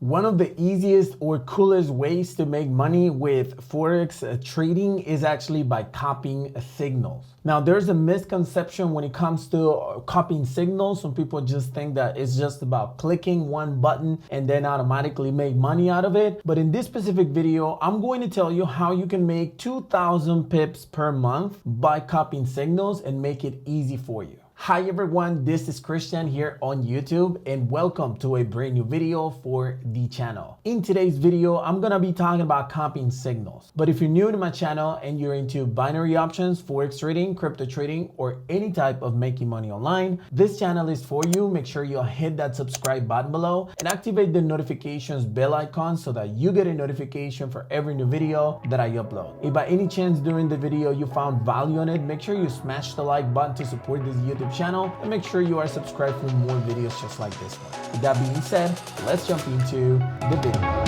One of the easiest or coolest ways to make money with Forex trading is actually by copying signals. Now, there's a misconception when it comes to copying signals. Some people just think that it's just about clicking one button and then automatically make money out of it. But in this specific video, I'm going to tell you how you can make 2,000 pips per month by copying signals and make it easy for you. Hi everyone, this is Christian here on YouTube and welcome to a brand new video for the channel. In today's video, I'm gonna be talking about copying signals. But if you're new to my channel and you're into binary options, Forex trading, crypto trading, or any type of making money online, this channel is for you. Make sure you hit that subscribe button below and activate the notifications bell icon so that you get a notification for every new video that I upload. If by any chance during the video you found value on it, make sure you smash the like button to support this YouTube channel and make sure you are subscribed for more videos just like this one. With that being said, let's jump into the video.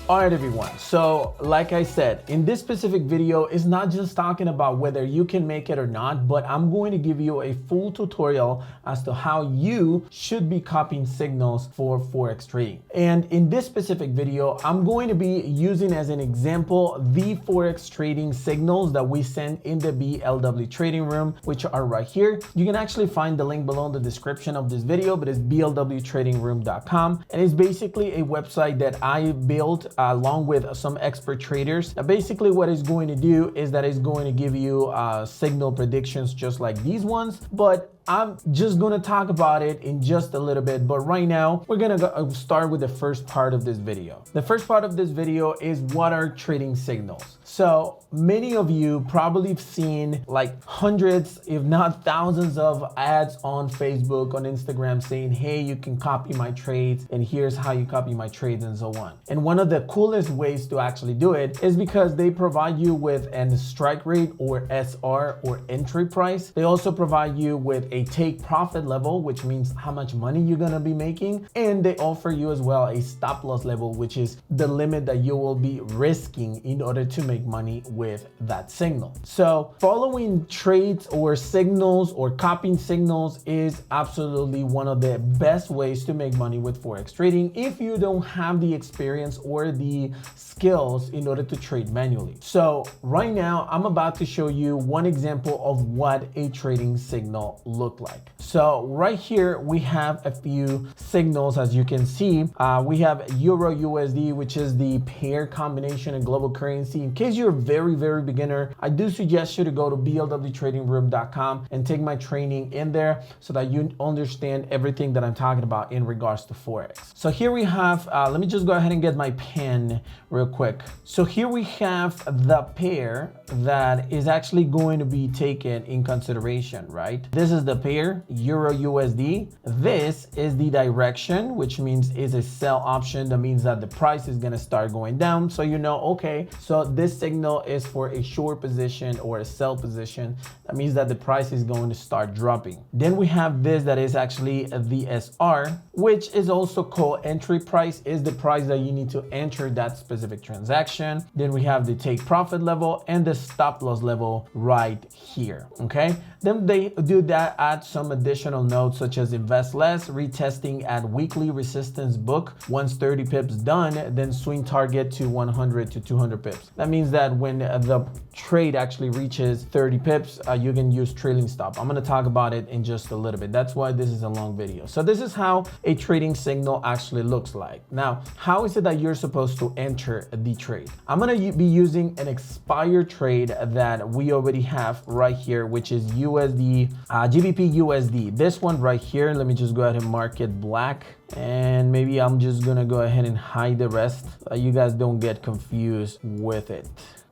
All right, everyone. So like I said, in this specific video, it's not just talking about whether you can make it or not, but I'm going to give you a full tutorial as to how you should be copying signals for Forex trading. And in this specific video, I'm going to be using as an example the Forex trading signals that we send in the BLW trading room, which are right here. You can actually find the link below in the description of this video, but it's blwtradingroom.com. And it's basically a website that I built along with some expert traders. Now, basically what it's going to do is that it's going to give you signal predictions just like these ones, but I'm just going to talk about it in just a little bit. But right now, we're going to start with the first part of this video. The first part of this video is what are trading signals. So many of you probably have seen like hundreds, if not thousands of ads on Facebook, on Instagram saying, hey, you can copy my trades and here's how you copy my trades and so on. And one of the coolest ways to actually do it is because they provide you with an strike rate or SR or entry price. They also provide you with a take profit level, which means how much money you're going to be making. And they offer you as well a stop loss level, which is the limit that you will be risking in order to make money with that signal. So following trades or signals or copying signals is absolutely one of the best ways to make money with Forex trading if you don't have the experience or the skills in order to trade manually. So right now I'm about to show you one example of what a trading signal looks like. So right here we have a few signals. As you can see, we have Euro USD, which is the pair combination in global currency. In case you're very beginner, I do suggest you to go to blwtradingroom.com and take my training in there so that you understand everything that I'm talking about in regards to Forex. So here we have, let me just go ahead and get my pen real quick. So here we have the pair that is actually going to be taken in consideration, right? This is the pair, Euro USD. This is the direction, which means is a sell option. That means that the price is going to start going down. So you know, okay, so this signal is for a short position or a sell position. That means that the price is going to start dropping. Then we have this that is actually the SR, which is also called entry price, is the price that you need to enter that specific transaction. Then we have the take profit level and the stop loss level right here. Okay. Then they do that, add some additional notes such as invest less, retesting at weekly resistance book. Once 30 pips done, then swing target to 100 to 200 pips. That means that when the trade actually reaches 30 pips, you can use trailing stop. I'm going to talk about it in just a little bit. That's why this is a long video. So this is how a trading signal actually looks like. Now, how is it that you're supposed to enter the trade? I'm going to be using an expired trade that we already have right here, which is USD, GBP USD. This one right here, let me just go ahead and mark it black. And maybe I'm just going to go ahead and hide the rest. You guys don't get confused with it.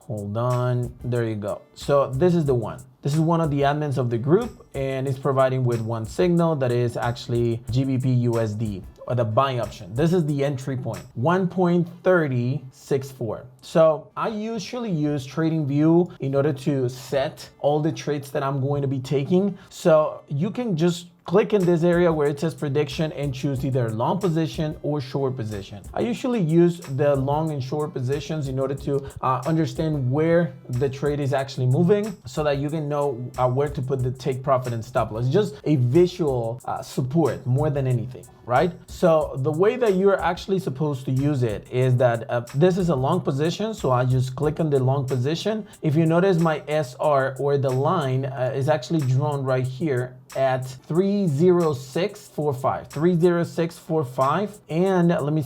Hold on, there you go. So this is the one. This is one of the admins of the group and it's providing with one signal that is actually GBP USD. or the buy option. This is the entry point, 1.3064. So I usually use TradingView in order to set all the trades that I'm going to be taking. So you can just click in this area where it says prediction and choose either long position or short position. I usually use the long and short positions in order to understand where the trade is actually moving so that you can know where to put the take profit and stop loss. Just a visual support more than anything, right? So the way that you're actually supposed to use it is that this is a long position, so I just click on the long position. If you notice, my SR or the line is actually drawn right here at 30645, and let me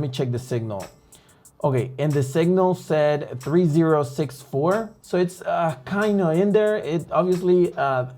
check the signal. Okay, and the signal said 3064, so it's kind of in there. It obviously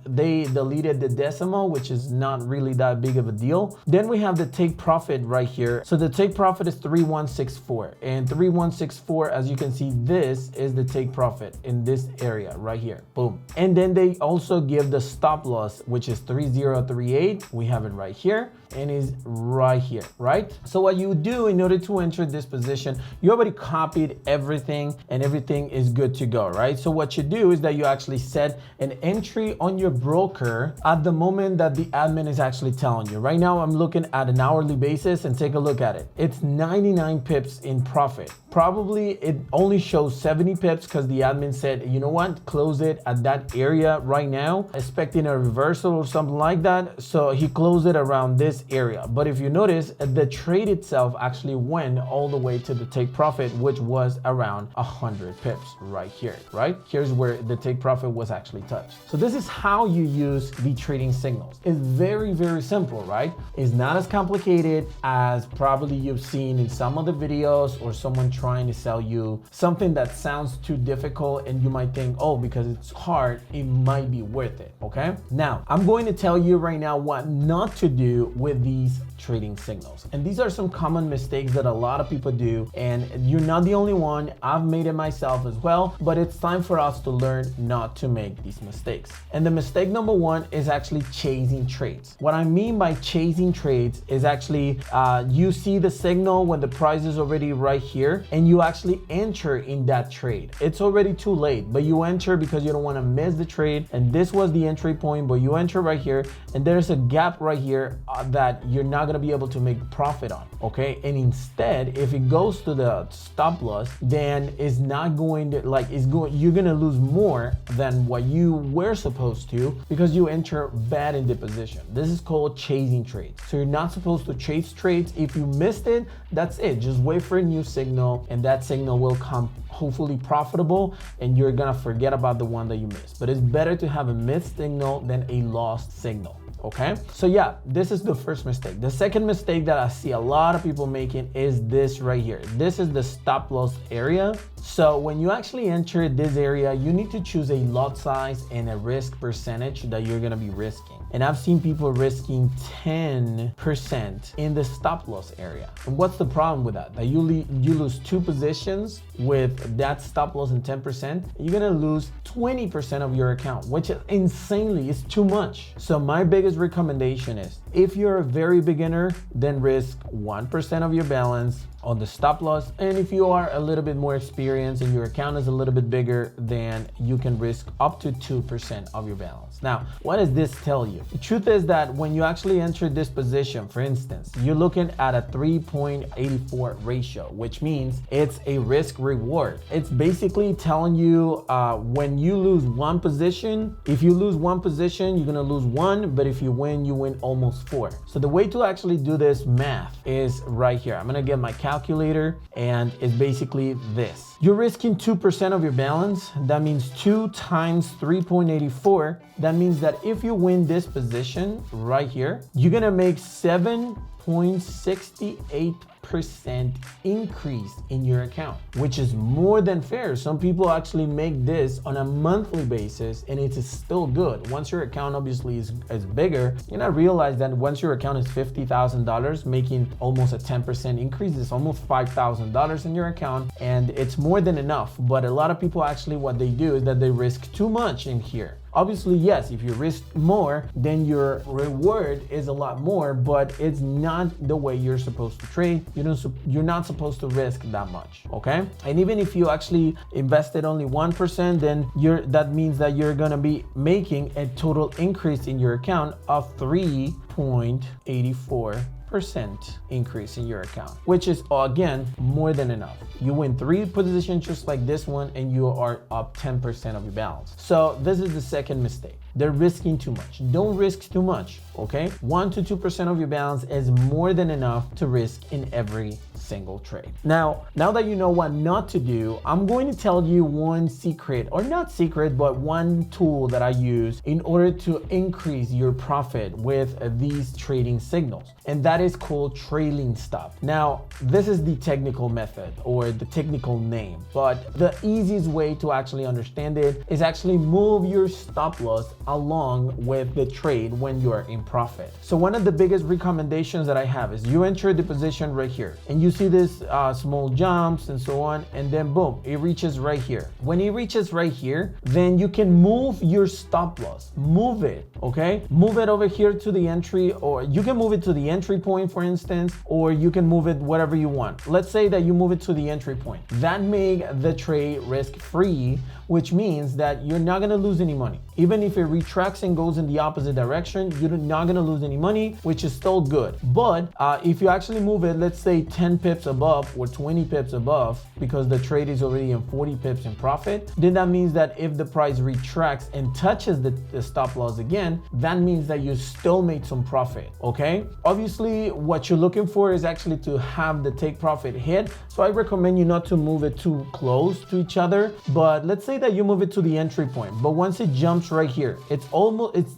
they deleted the decimal, which is not really that big of a deal. Then we have the take profit right here. So the take profit is 3164, and 3164, as you can see, this is the take profit in this area right here. Boom. And then they also give the stop loss, which is 3038. We have it right here and is right here, right? So what you do in order to enter this position, you already copied everything and everything is good to go, right? So what you do is that you actually set an entry on your broker at the moment that the admin is actually telling you. Right now I'm looking at an hourly basis, and take a look at it. It's 99 pips in profit. Probably it only shows 70 pips because the admin said, you know what, close it at that area right now, expecting a reversal or something like that. So he closed it around this area. But if you notice, the trade itself actually went all the way to the take profit, which was around 100 pips right here, right? Here's where the take profit was actually touched. So this is how you use the trading signals. It's very, very simple, right? It's not as complicated as probably you've seen in some of the videos, or someone trying to sell you something that sounds too difficult and you might think, oh, because it's hard, it might be worth it, okay? Now, I'm going to tell you right now what not to do with these trading signals. And these are some common mistakes that a lot of people do, and you're not the only one. I've made it myself as well, but it's time for us to learn not to make these mistakes. And the mistake number one is actually chasing trades. What I mean by chasing trades is actually you see the signal when the price is already right here, and you actually enter in that trade. It's already too late, but you enter because you don't want to miss the trade, and this was the entry point, but you enter right here, and there's a gap right here that you're not going to be able to make profit on, okay? And instead, if it goes to the stop loss, then it's not going to, like, you're going to lose more than what you were supposed to because you enter bad in the position. This is called chasing trades. So you're not supposed to chase trades. If you missed it, that's it. Just wait for a new signal, and that signal will come hopefully profitable, and you're gonna forget about the one that you missed. But it's better to have a missed signal than a lost signal. Okay, so yeah, this is the first mistake. The second mistake that I see a lot of people making is this right here. This is the stop loss area. So when you actually enter this area, you need to choose a lot size and a risk percentage that you're gonna be risking. And I've seen people risking 10% in the stop loss area. And what's the problem with that? That you lose two positions with that stop loss and 10%, you're gonna lose 20% of your account, which is insanely, it's too much. So my biggest recommendation is, if you're a very beginner, then risk 1% of your balance on the stop loss. And if you are a little bit more experienced and your account is a little bit bigger, then you can risk up to 2% of your balance. Now, what does this tell you? The truth is that when you actually enter this position, for instance, you're looking at a 3.84 ratio, which means it's a risk reward. It's basically telling you when you lose one position, if you lose one position, you're gonna lose one, but if you win almost 4. So the way to actually do this math is right here. I'm gonna get my calculator, and it's basically this. You're risking 2% of your balance. That means 2 times 3.84. That means that if you win this position right here, you're gonna make 7.68% increase in your account, which is more than fair. Some people actually make this on a monthly basis, and it is still good. Once your account obviously is bigger, you're gonna realize that once your account is $50,000, making almost a 10% increase is almost $5,000 in your account, and it's more than enough. But a lot of people actually, what they do is that they risk too much in here. Obviously, yes, if you risk more, then your reward is a lot more, but it's not the way you're supposed to trade. You're not supposed to risk that much, okay? And even if you actually invested only 1%, then that means that you're gonna be making a total increase in your account of 3.84% increase in your account, which is again more than enough. You win 3 positions just like this one and you are up 10% of your balance. So this is the second mistake. They're risking too much. Don't risk too much, okay? 1 to 2% of your balance is more than enough to risk in every single trade. Now that you know what not to do, I'm going to tell you one secret, or not secret, but one tool that I use in order to increase your profit with these trading signals. And that is called trailing stop. Now, this is the technical method or the technical name, but the easiest way to actually understand it is actually move your stop loss along with the trade when you are in profit. So one of the biggest recommendations that I have is you enter the position right here and you see this small jumps and so on, and then boom, it reaches right here. When it reaches right here, then you can move your stop loss, move it, okay? Move it over here to the entry, or you can move it to the entry point, for instance, or you can move it whatever you want. Let's say that you move it to the entry point. That make the trade risk-free, which means that you're not gonna lose any money. Even if it retracts and goes in the opposite direction, you're not gonna lose any money, which is still good. But if you actually move it, let's say 10 pips above or 20 pips above, because the trade is already in 40 pips in profit, then that means that if the price retracts and touches the stop loss again, that means that you still made some profit, okay? Obviously, what you're looking for is actually to have the take profit hit. So I recommend you not to move it too close to each other, but let's say that you move it to the entry point, but once it jumps right here, it's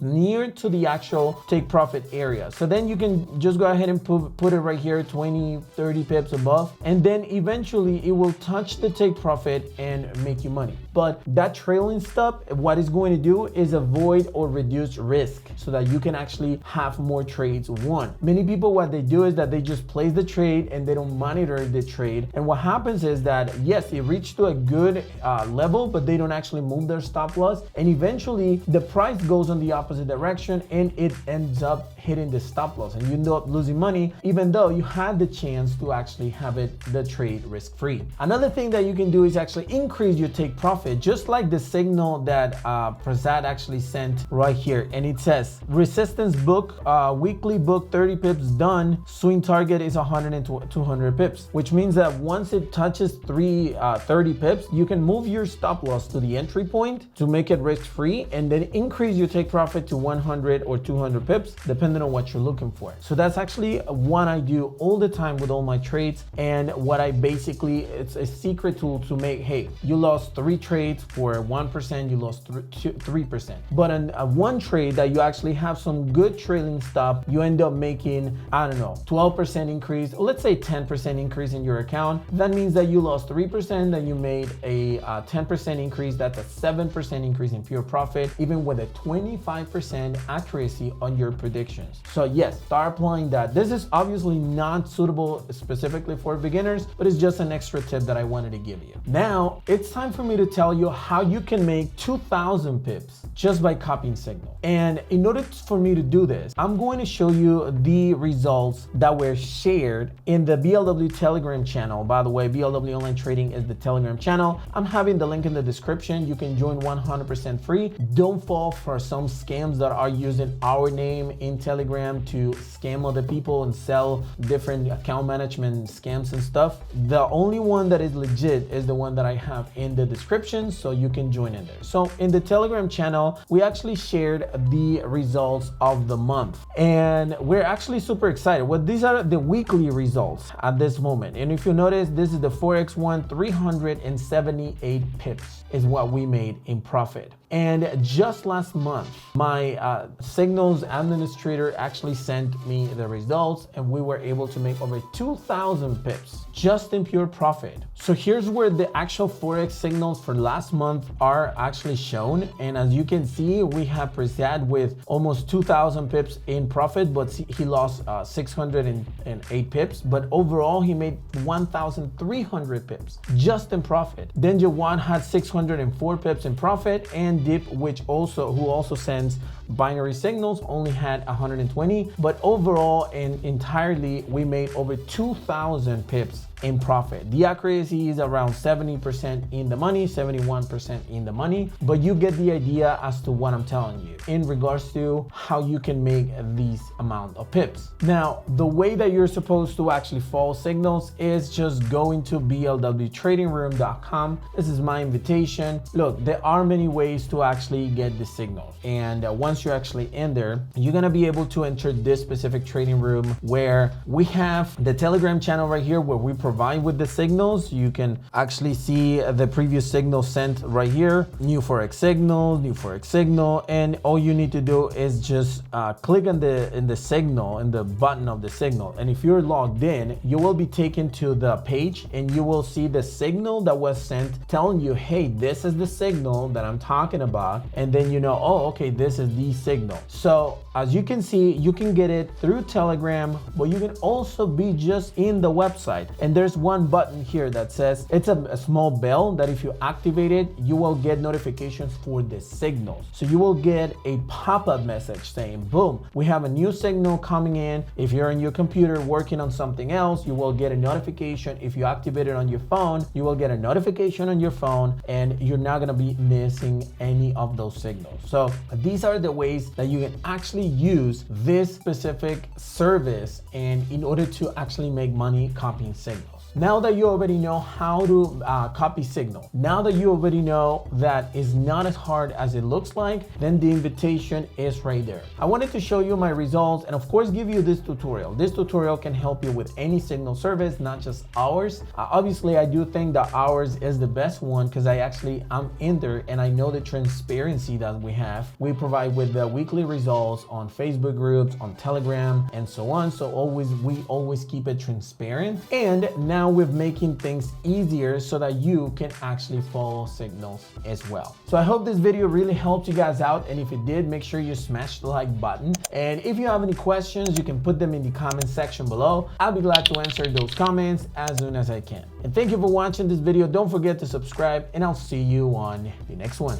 near to the actual take profit area. So then you can just go ahead and put it right here, 20, 30 pips above, and then eventually it will touch the take profit and make you money. But that trailing stop, what it's going to do is avoid or reduce risk so that you can actually have more trades won. Many people, what they do is that they just place the trade and they don't monitor the trade. And what happens is that, yes, it reached to a good level, but they don't actually move their stop loss. And eventually the price goes on the opposite direction and it ends up hitting the stop loss, and you end up losing money, even though you had the chance to actually have the trade risk-free. Another thing that you can do is actually increase your take profit, just like the signal that Prasad actually sent right here. And it says resistance book, weekly book 30 pips done, swing target is 100 and 200 pips, which means that once it touches 30 pips, you can move your stop loss to the entry point to make it risk-free, and then increase your take profit to 100 or 200 pips, depending on what you're looking for. So that's actually what I do all the time with all my trades, and what I basically, it's a secret tool to make, hey, you lost 3 trades for 1%, you lost 3%. But on one trade that you actually have some good trailing stop, you end up making, I don't know, 12% increase, or let's say 10% increase in your account. That means that you lost 3%, then you made a 10% increase. That's a 7% increase in pure profit, even with a 25% accuracy on your predictions. So yes, start applying that. This is obviously not suitable specifically for beginners, but it's just an extra tip that I wanted to give you. Now it's time for me to tell you how you can make 2,000 pips just by copying signal. And in order for me to do this, I'm going to show you the results that were shared in the BLW Telegram channel. By the way, BLW Online Trading is the Telegram channel. I'm having the link in the description. You can join 100% free. Don't fall for some scams that are using our name in Telegram to scam other people and sell different account management scams and stuff. The only one that is legit is the one that I have in the description, so you can join in there. So in the Telegram channel, we actually shared the results of the month, and we're actually super excited. Well, these are the weekly results at this moment. And if you notice, this is the Forex one, 378 pips is what we made in profit. And just last month, my signals administrator actually sent me the results, and we were able to make over 2,000 pips just in pure profit. So here's where the actual Forex signals for last month are actually shown. And as you can see, we have Prasad with almost 2,000 pips in profit, but he lost 608 pips. But overall, he made 1,300 pips just in profit. Then Jawan had 604 pips in profit, and Dip, which also who also sends binary signals only had 120, but overall and entirely we made over 2,000 pips in profit. The accuracy is around 70% in the money, 71% in the money, but you get the idea as to what I'm telling you in regards to how you can make these amount of pips. Now, the way that you're supposed to actually follow signals is just going to blwtradingroom.com. This is my invitation. Look, there are many ways to actually get the signals, and once you're actually in there, you're gonna be able to enter this specific trading room where we have the Telegram channel right here where we provide with the signals. You can actually see the previous signal sent right here, new Forex signal, and all you need to do is just click on the signal and the button of the signal, and if you're logged in, you will be taken to the page and you will see the signal that was sent telling you, hey, this is the signal that I'm talking about, and then you know, oh, okay, this is the signal. So as you can see, you can get it through Telegram, but you can also be just in the website, and there's one button here that says it's a small bell that if you activate it, you will get notifications for the signals. So you will get a pop-up message saying, boom, we have a new signal coming in. If you're on your computer working on something else, you will get a notification. If you activate it on your phone, you will get a notification on your phone, and you're not going to be missing any of those signals. So these are the ways that you can actually use this specific service and in order to actually make money copying signals. Now that you already know how to copy signal, now that you already know that it's not as hard as it looks like, then the invitation is right there. I wanted to show you my results and of course give you this tutorial. This tutorial can help you with any signal service, not just ours. Obviously, I do think that ours is the best one because I'm in there and I know the transparency that we have. We provide with the weekly results on Facebook groups, on Telegram, and so on. So we always keep it transparent. And now we're making things easier so that you can actually follow signals as well. So I hope this video really helped you guys out, and if it did, make sure you smash the like button. And if you have any questions, you can put them in the comment section below. I'll be glad to answer those comments as soon as I can. And thank you for watching this video. Don't forget to subscribe, and I'll see you on the next one.